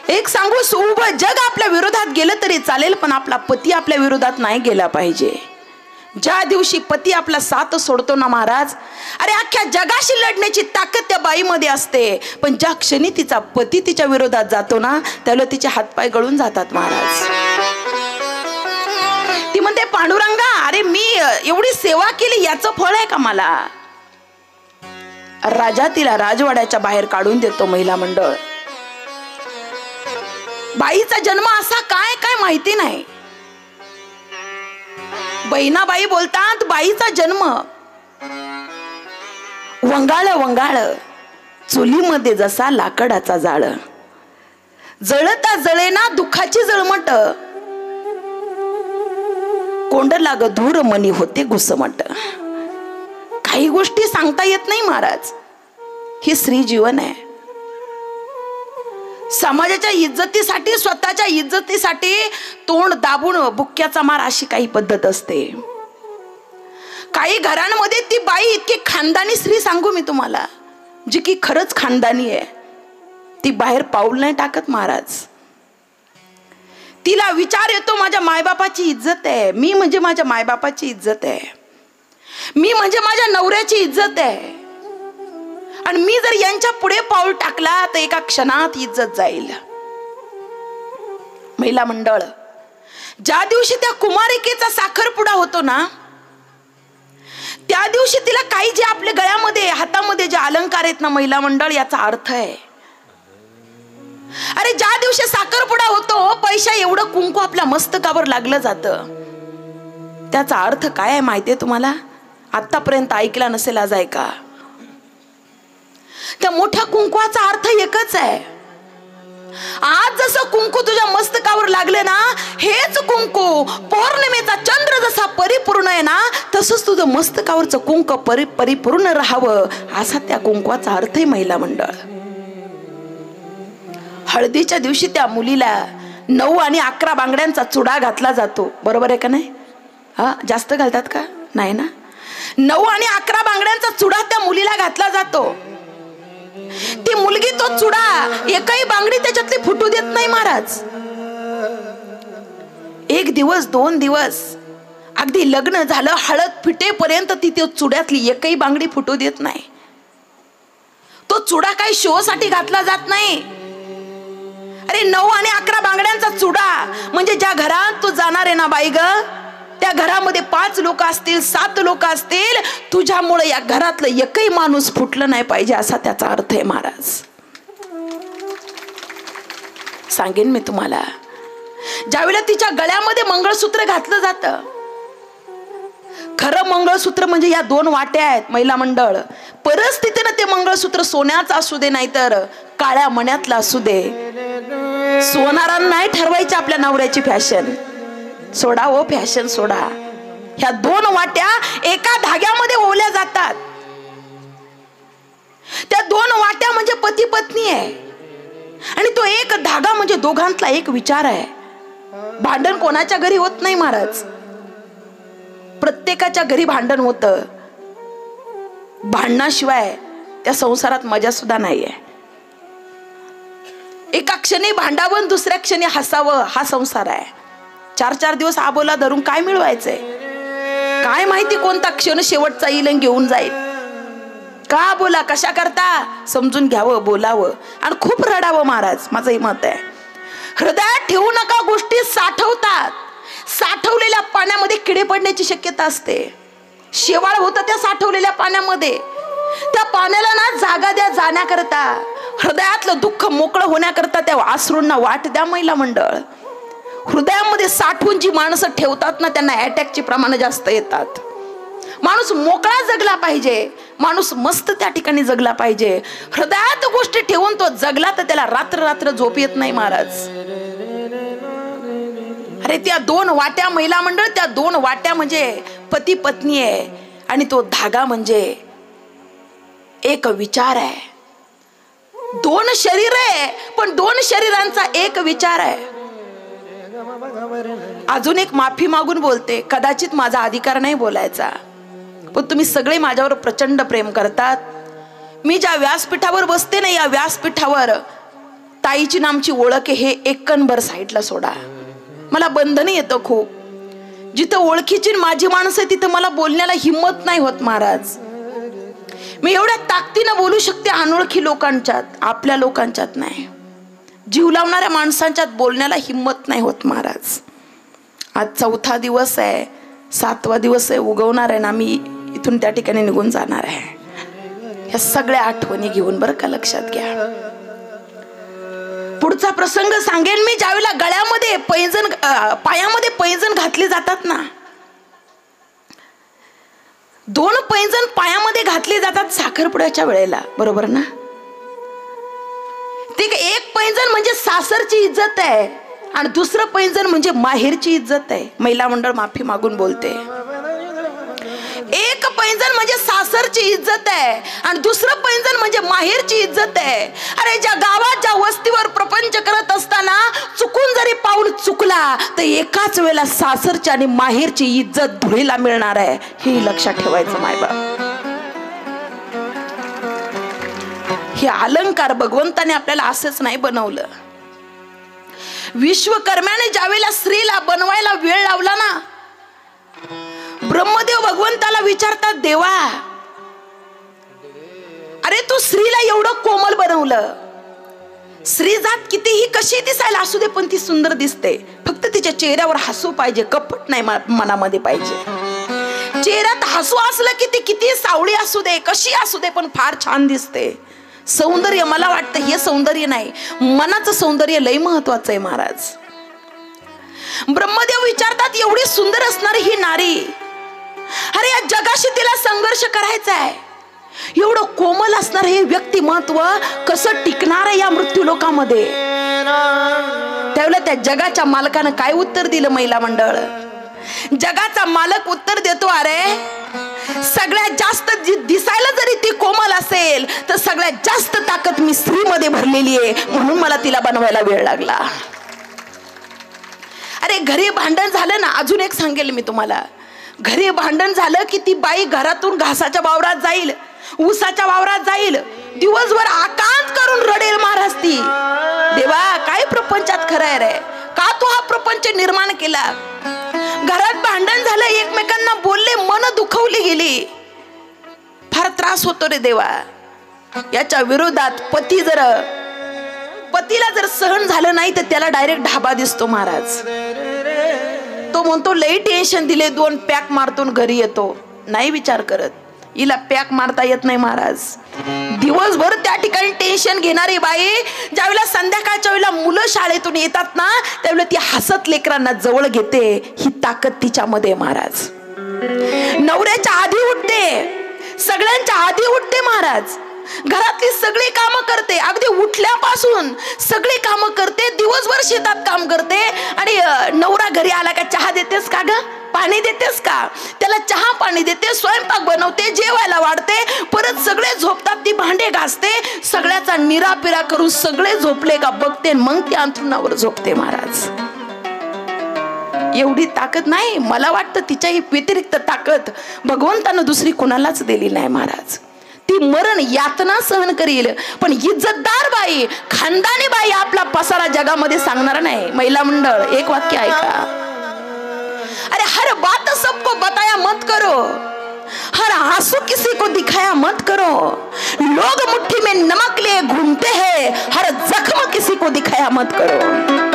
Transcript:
एक सांगू, उभं जग आपल्या विरोधात गेलं तरी चालेल, पण आपला पती आपल्या विरोधात नाही गेला पाहिजे. ज्या दिवशी पती आपला साथ सोडतो ना महाराज, अरे अख्ख्या जगाशी लढण्याची ताकद त्या बाईमध्ये असते. पण ज्या क्षणी तिचा पती तिच्या विरोधात जातो ना, त्याला तिचे हातपाय गळून जातात महाराज. ती म्हणते, पांडुरंगा, अरे मी एवढी सेवा केली, याचं फळ आहे का मला? राजा तिला राजवाड्याच्या बाहेर काढून देतो. महिला मंडळ, बाईचा जन्म असा काय काय माहिती नाही. बहिणाबाई बोलतात, बाईचा जन्म वंगाळ वंगाळ, चुलीमध्ये जसा लाकडाचा जाळ, जळता जळेना दुःखाची जळमट, कोंड लाग धूर मनी होते घुसमट. काही गोष्टी सांगता येत नाही महाराज. हे स्त्री जीवन आहे. समाजाच्या इज्जतीसाठी, स्वतःच्या इज्जतीसाठी तोंड दाबून बुक्क्याचा मार, अशी काही पद्धत असते. काही घरांमध्ये ती बाई इतकी खानदानी स्त्री, सांगू मी तुम्हाला, जी की खरंच खानदानी आहे, ती बाहेर पाऊल नाही टाकत महाराज. तिला विचार येतो, माझ्या मायबापाची इज्जत आहे, मी म्हणजे माझ्या मायबापाची इज्जत आहे, मी म्हणजे माझ्या नवऱ्याची इज्जत आहे, आणि मी जर यांच्या पुढे पाऊल टाकला तर एका क्षणात इज्जत जाईल. महिला मंडळ, ज्या दिवशी त्या कुमारिकेचा साखरपुडा होतो ना, त्या दिवशी तिला काही जे आपल्या गळ्यामध्ये हातामध्ये जे अलंकार आहेत ना महिला मंडळ, याचा अर्थ आहे. अरे ज्या दिवशी साखरपुडा होतो, पैसा एवढं कुंकू आपल्या मस्तकावर लागलं जातं, त्याचा अर्थ काय आहे माहितीये तुम्हाला? आतापर्यंत ऐकला नसेल, आज ऐका. त्या मोठ्या कुंकवाचा अर्थ एकच आहे. आज जसं कुंकू तुझ्या मस्तकावर लागले ना, हेच कुंकू पौर्णिमेचा चंद्र जसा परिपूर्ण आहे ना, तसंच तुझं मस्तकावरचं कुंकू परिपूर्ण राहावं, असा त्या कुंकवाचा अर्थ आहे महिला मंडळ. हळदीच्या दिवशी त्या मुलीला 9 आणि 11 बांगड्यांचा चुडा घातला जातो, बरोबर आहे का नाही? हा, जास्त घालतात का? नाही ना. 9 आणि 11 बांगड्यांचा चुडा त्या मुलीला घातला जातो. ती मुलगी तो चुडा, एकही बांगडी त्याच्यातली फुटू देत नाही महाराज. 1 दिवस 2 दिवस, अगदी लग्न झालं, हळद फिटेपर्यंत ती त्या चुड्यातली एकही बांगडी फुटू देत नाही. तो चुडा काही शो साठी घातला जात नाही. अरे 9 आणि 11 बांगड्यांचा चुडा म्हणजे ज्या घरात तू जाणार आहे ना बाई ग, त्या घरामध्ये 5 लोक असतील, 7 लोक असतील, तुझ्यामुळे या घरातलं एकही माणूस फुटलं नाही पाहिजे, असा त्याचा अर्थ आहे महाराज. सांगेन मी तुम्हाला, ज्यावेळेला तिच्या गळ्यामध्ये मंगळसूत्र घातलं जातं, खरं मंगळसूत्र म्हणजे या 2 वाट्या आहेत महिला मंडळ. परिस्थितीनं ते मंगळसूत्र सोन्याचं असू दे, नाहीतर काळ्या मण्यातलं असू दे, सोनारांना नाही ठरवायची आपल्या नवऱ्याची फॅशन. सोडा हो फॅशन, सोडा. ह्या 2 वाट्या एका धाग्यामध्ये ओवल्या जातात. त्या 2 वाट्या म्हणजे पती पत्नी आहे, आणि तो एक धागा म्हणजे दोघांतला एक विचार आहे. भांडण कोणाच्या घरी होत नाही महाराज, प्रत्येकाच्या घरी भांडण होतं. भांडणाशिवाय त्या संसारात मजा सुद्धा नाहीये. एका क्षणी भांडावं, दुसऱ्या क्षणी हसावं, हा संसार आहे. 4-4 दिवस आबोला धरून काय मिळवायचंय? काय माहिती कोणता क्षण शेवटचा येईल आणि घेऊन जाईल. का बोला, कशा करता, समजून घ्यावं, बोलावं आणि खूप रडावं महाराज, माझं मत आहे. हृदयात ठेवू नका गोष्टी, साठवतात. साठवलेल्या पाण्यामध्ये किडे पडण्याची शक्यता असते. शेवाळ होतं त्या साठवलेल्या पाण्यामध्ये. त्या पाण्याला ना जागा द्या जाण्याकरता, हृदयातलं दुःख मोकळं होण्याकरता त्या अश्रूंना वाट द्या महिला मंडळ. हृदयामध्ये साठवून जी माणसं ठेवतात ना, त्यांना अटॅकची प्रमाण जास्त येतात. माणूस मोकळा जगला पाहिजे, माणूस मस्त त्या ठिकाणी जगला पाहिजे. हृदयात गोष्टी ठेवून तो जगला तर त्याला रात्र रात्र झोप येत नाही महाराज. अरे त्या 2 वाट्या महिला मंडळ, त्या 2 वाट्या म्हणजे पती पत्नी आहे, आणि तो धागा म्हणजे एक विचार आहे. 2 शरीर आहे, पण 2 शरीरांचा एक विचार आहे. अजून एक माफी मागून बोलते, कदाचित माझा अधिकार नाही बोलायचा, पण तुम्ही सगळे माझ्यावर प्रचंड प्रेम करतात. मी ज्या व्यासपीठावर बसते ना, या व्यासपीठावर ताईची नामची ओळख आहे हे एकनभर साईडला सोडा. मला बंधन येतं खूप. जिथं ओळखीची माझी माणसं आहे तिथं मला बोलण्याला हिम्मत नाही होत महाराज. मी एवढ्या ताकदीनं बोलू शकते अनोळखी लोकांच्यात, आपल्या लोकांच्यात नाही. जीव लावणाऱ्या माणसांच्यात बोलण्याला हिम्मत नाही होत महाराज. आज 4था दिवस आहे, 7वा दिवस आहे, उगवणार आहे ना मी इथून त्या ठिकाणी निघून जाणार आहे. या सगळ्या आठवणी घेऊन बरं का लक्षात घ्या. पुढचा प्रसंग सांगेन मी. ज्यावेळेला गळ्यामध्ये पैंजण, पायामध्ये पैंजण घातली जातात ना, 2 पैंजण पायामध्ये घातली जातात साखरपुड्याच्या वेळेला, बरोबर ना. ते एक पैंजण म्हणजे सासरची इज्जत आहे आणि दुसरं पैंजण म्हणजे माहेरची इज्जत आहे. महिला मंडळ माफी मागून बोलते. एक पैंजण म्हणजे सासरची इज्जत आहे आणि दुसरं पैंजण म्हणजे माहेरची इज्जत आहे. अरे ज्या गावात ज्या वस्तीवर प्रपंच करत असताना चुकून जरी पाऊल चुकला तर एकाच वेळेला सासरची आणि माहेरची इज्जत धुळीला मिळणार आहे, हे लक्षात ठेवायचं मायबाप. हे अलंकार भगवंताने आपल्याला असंच नाही बनवलं. विश्वकर्म्याने ज्यावेळेला स्त्रीला बनवायला वेळ लावला ना, ब्रह्मदेव भगवंताला विचारतात, देवा अरे तू स्त्रीला एवढं कोमल बनवलं, स्त्री जात कितीही कशी दिसायला असू दे पण ती सुंदर दिसते. फक्त तिच्या चेहऱ्यावर हसू पाहिजे, कपट नाही मनामध्ये पाहिजे. चेहऱ्यात हसू असलं की ती किती सावळी असू दे, कशी असू दे, पण फार छान दिसते. सौंदर्य, मला वाटतं हे सौंदर्य नाही, मनाचं सौंदर्य लय महत्वाचं आहे महाराज. ब्रह्मदेव विचारतात, एवढी सुंदर असणारी ही नारी, अरे या जगाशी तिला संघर्ष करायचा आहे, एवढं कोमल असणार हे व्यक्तिमत्व कसं टिकणार आहे या मृत्यू लोकामध्ये. त्यावेळेला त्या जगाच्या मालकानं काय उत्तर दिलं महिला मंडळ. जगाचा मालक उत्तर देतो, अरे सगळ्यात जास्त दिसायला जरी ती कोमल असेल तर सगळ्यात जास्त ताकद मी स्त्रीमध्ये भरलेली आहे, म्हणून मला तिला बनवायला वेळ लागला. अरे घरी भांडण झालं ना, अजून एक सांगेल मी तुम्हाला. घरी भांडण झालं की ती बाई घरातून घासाच्या वावरात जाईल, ऊसाच्या वावरात जाईल, दिवसभर आकांत करून रडेल महाराज ती. देवा काय प्रपंचात खरं आहे रे, का तू हा प्रपंच निर्माण केला. घरात भांडण झालं, एकमेकांना बोलले, मन दुखवली गेली, फार त्रास होतो रे देवा. याच्या विरोधात पतीला जर सहन झालं नाही तर त्याला डायरेक्ट ढाबा दिसतो महाराज. तो म्हणतो लई टेन्शन दिले, 2 पॅक मारतो घरी येतो, नाही विचार करत. हिला पॅक मारता येत नाही महाराज. दिवसभर त्या ठिकाणी टेन्शन घेणारी बाई ज्यावेळेला संध्याकाळच्या वेळेला मुलं शाळेतून येतात ना, त्यावेळेला ती हसत लेकरांना जवळ घेते. ही ताकद तिच्यामध्ये महाराज. नवऱ्याच्या आधी उठते, सगळ्यांच्या आधी उठते महाराज. घरातली सगळी कामं करते, अगदी उठल्यापासून सगळी कामं करते, दिवसभर शेतात काम करते. आणि नवरा घरी आला का चहा देतेस का ग, पाणी देतेस का, त्याला चहा पाणी देते, स्वयंपाक बनवते, जेवायला वाढते, परत सगळे झोपतात, ती भांडे घासते, सगळ्याचा निरापिरा करून सगळे झोपले का बघते, मग ती अंथरुणावर झोपते महाराज. एवढी ताकद नाही, मला वाटतं तिच्या ही व्यतिरिक्त ताकद भगवंतानं दुसरी कोणालाच दिली नाही महाराज. ती मरण यातना सहन करील, पण इज्जतदार बाई, खानदानी बाई आपला पसारा जगामध्ये सांगणार नाही. महिला मंडळ एक वाक्य ऐका. अरे हर बात सबको बताया मत करो, हर आंसू किसी को दिखाया मत करो, लोग मुट्ठी में नमक लिए घूमते हैं, हर जख्म किसी को दिखाया मत करो.